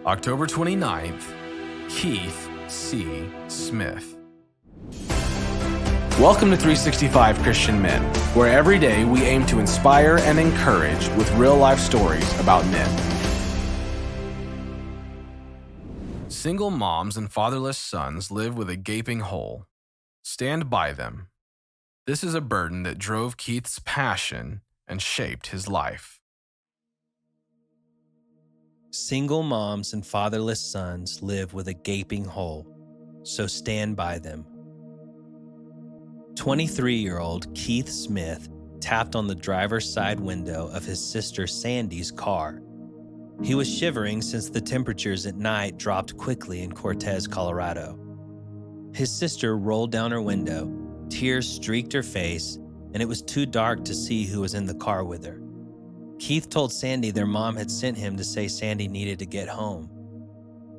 October 29th, Keith C. Smith. Welcome to 365 Christian Men, where every day we aim to inspire and encourage with real-life stories about men. Single moms and fatherless sons live with a gaping hole. Stand by them. This is a burden that drove Keith's passion and shaped his life. Single moms and fatherless sons live with a gaping hole, so stand by them. 23-year-old Keith Smith tapped on the driver's side window of his sister Sandy's car. He was shivering since the temperatures at night dropped quickly in Cortez, Colorado. His sister rolled down her window, tears streaked her face, and it was too dark to see who was in the car with her. Keith told Sandy their mom had sent him to say Sandy needed to get home.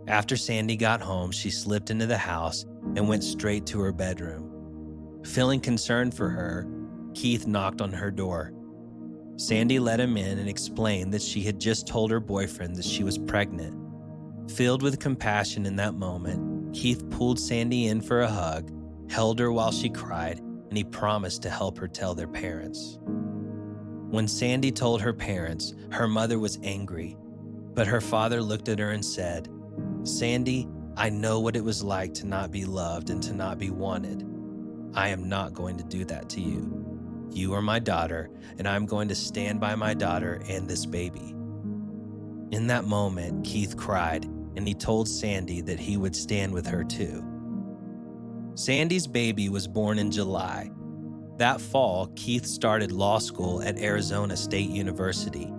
After Sandy got home, she slipped into the house and went straight to her bedroom. Feeling concerned for her, Keith knocked on her door. Sandy let him in and explained that she had just told her boyfriend that she was pregnant. Filled with compassion in that moment, Keith pulled Sandy in for a hug, held her while she cried, and he promised to help her tell their parents. When Sandy told her parents, her mother was angry, but her father looked at her and said, "Sandy, I know what it was like to not be loved and to not be wanted. I am not going to do that to you. You are my daughter, and I'm going to stand by my daughter and this baby." In that moment, Keith cried, and he told Sandy that he would stand with her too. Sandy's baby was born in July. That fall, Keith started law school at Arizona State University.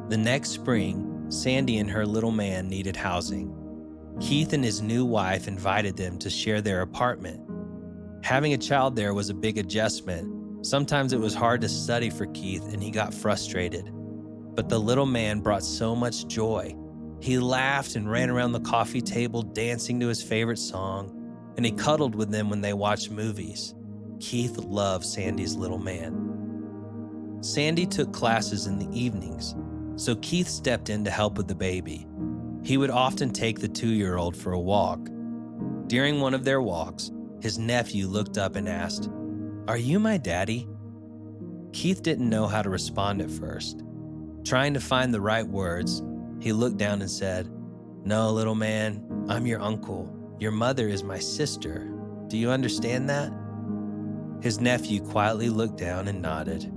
The next spring, Sandy and her little man needed housing. Keith and his new wife invited them to share their apartment. Having a child there was a big adjustment. Sometimes it was hard to study for Keith and he got frustrated. But the little man brought so much joy. He laughed and ran around the coffee table dancing to his favorite song, and he cuddled with them when they watched movies. Keith loved Sandy's little man. Sandy took classes in the evenings, so Keith stepped in to help with the baby. He would often take the 2-year-old for a walk. During one of their walks, his nephew looked up and asked, "Are you my daddy?" Keith didn't know how to respond at first. Trying to find the right words, he looked down and said, "No, little man, I'm your uncle. Your mother is my sister. Do you understand that?" His nephew quietly looked down and nodded.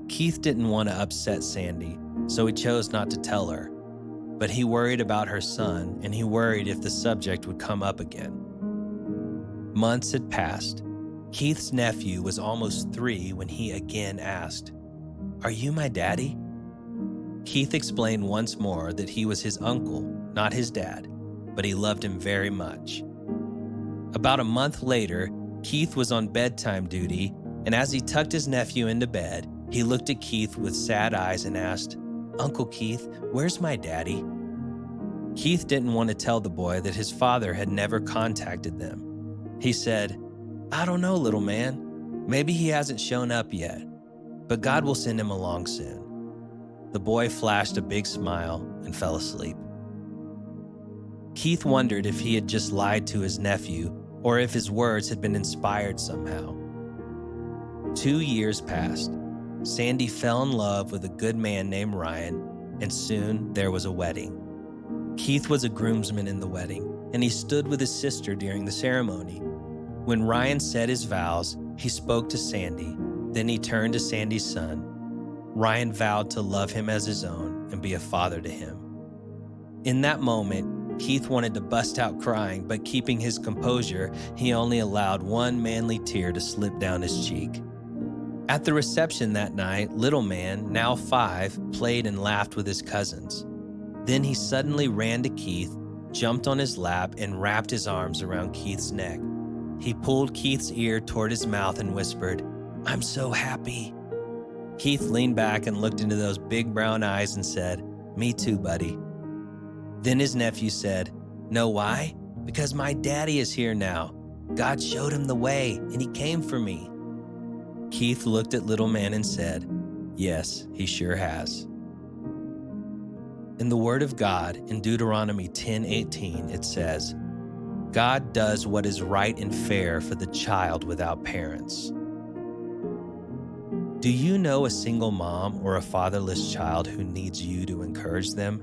Keith didn't want to upset Sandy, so he chose not to tell her. But he worried about her son, and he worried if the subject would come up again. Months had passed. Keith's nephew was almost 3 when he again asked, "Are you my daddy?" Keith explained once more that he was his uncle, not his dad, but he loved him very much. About a month later, Keith was on bedtime duty, and as he tucked his nephew into bed, he looked at Keith with sad eyes and asked, "Uncle Keith, where's my daddy?" Keith didn't want to tell the boy that his father had never contacted them. He said, "I don't know, little man. Maybe he hasn't shown up yet, but God will send him along soon." The boy flashed a big smile and fell asleep. Keith wondered if he had just lied to his nephew or if his words had been inspired somehow. 2 years passed. Sandy fell in love with a good man named Ryan, and soon there was a wedding. Keith was a groomsman in the wedding, and he stood with his sister during the ceremony. When Ryan said his vows, he spoke to Sandy, then he turned to Sandy's son. Ryan vowed to love him as his own and be a father to him. In that moment, Keith wanted to bust out crying, but keeping his composure, he only allowed one manly tear to slip down his cheek. At the reception that night, little man, now 5, played and laughed with his cousins. Then he suddenly ran to Keith, jumped on his lap, and wrapped his arms around Keith's neck. He pulled Keith's ear toward his mouth and whispered, "I'm so happy." Keith leaned back and looked into those big brown eyes and said, "Me too, buddy." Then his nephew said, "Know why? Because my daddy is here now. God showed him the way, and he came for me." Keith looked at little man and said, "Yes, he sure has." In the Word of God, in Deuteronomy 10:18, it says, God does what is right and fair for the child without parents. Do you know a single mom or a fatherless child who needs you to encourage them?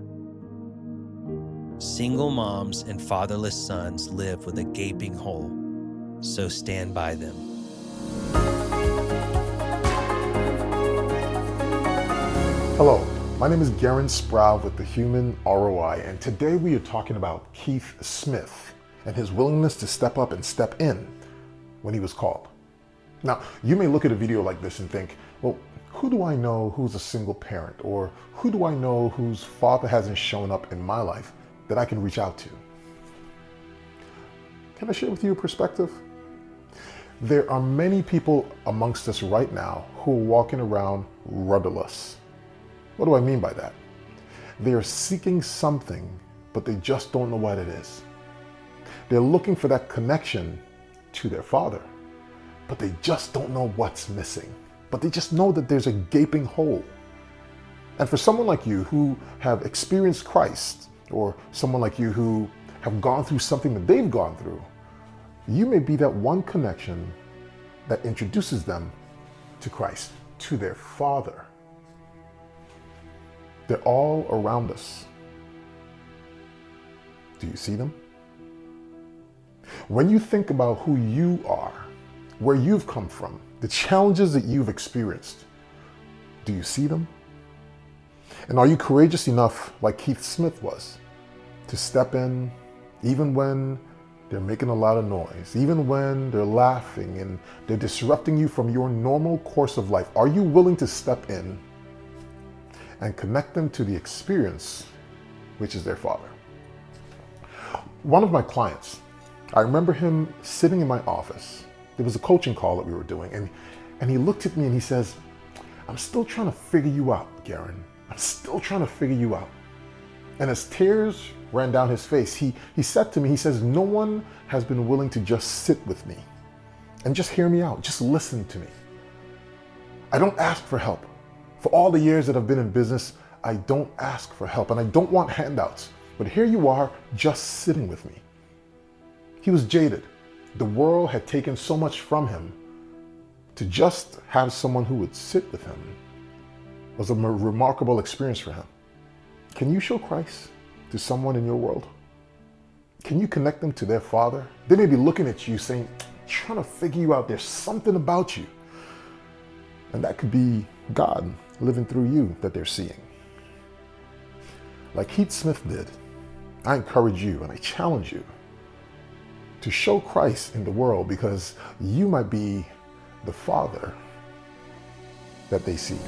Single moms and fatherless sons live with a gaping hole, so stand by them. Hello, my name is Garen Sproul with the Human ROI, and today we are talking about Keith Smith and his willingness to step up and step in when he was called. Now, you may look at a video like this and think, well, who do I know who's a single parent, or who do I know whose father hasn't shown up in my life that I can reach out to? Can I share with you a perspective? There are many people amongst us right now who are walking around rudderless. What do I mean by that? They are seeking something, but they just don't know what it is. They're looking for that connection to their father, but they just don't know what's missing. But they just know that there's a gaping hole. And for someone like you who have experienced Christ, or someone like you who have gone through something that they've gone through, you may be that one connection that introduces them to Christ, to their Father. They're all around us. Do you see them? When you think about who you are, where you've come from, the challenges that you've experienced, do you see them? And are you courageous enough, like Keith Smith was, to step in even when they're making a lot of noise, even when they're laughing and they're disrupting you from your normal course of life? Are you willing to step in and connect them to the experience, which is their father? One of my clients, I remember him sitting in my office. There was a coaching call that we were doing, and he looked at me and he says, I'm still trying to figure you out, Garen. I'm still trying to figure you out. And as tears ran down his face, he said to me, he says, no one has been willing to just sit with me and just hear me out, just listen to me. I don't ask for help. For all the years that I've been in business, I don't ask for help and I don't want handouts. But here you are, just sitting with me. He was jaded. The world had taken so much from him. To just have someone who would sit with him was a remarkable experience for him. Can you show Christ to someone in your world? Can you connect them to their father? They may be looking at you saying, trying to figure you out. There's something about you. And that could be God living through you that they're seeing. Like Keith Smith did, I encourage you and I challenge you to show Christ in the world, because you might be the father that they see.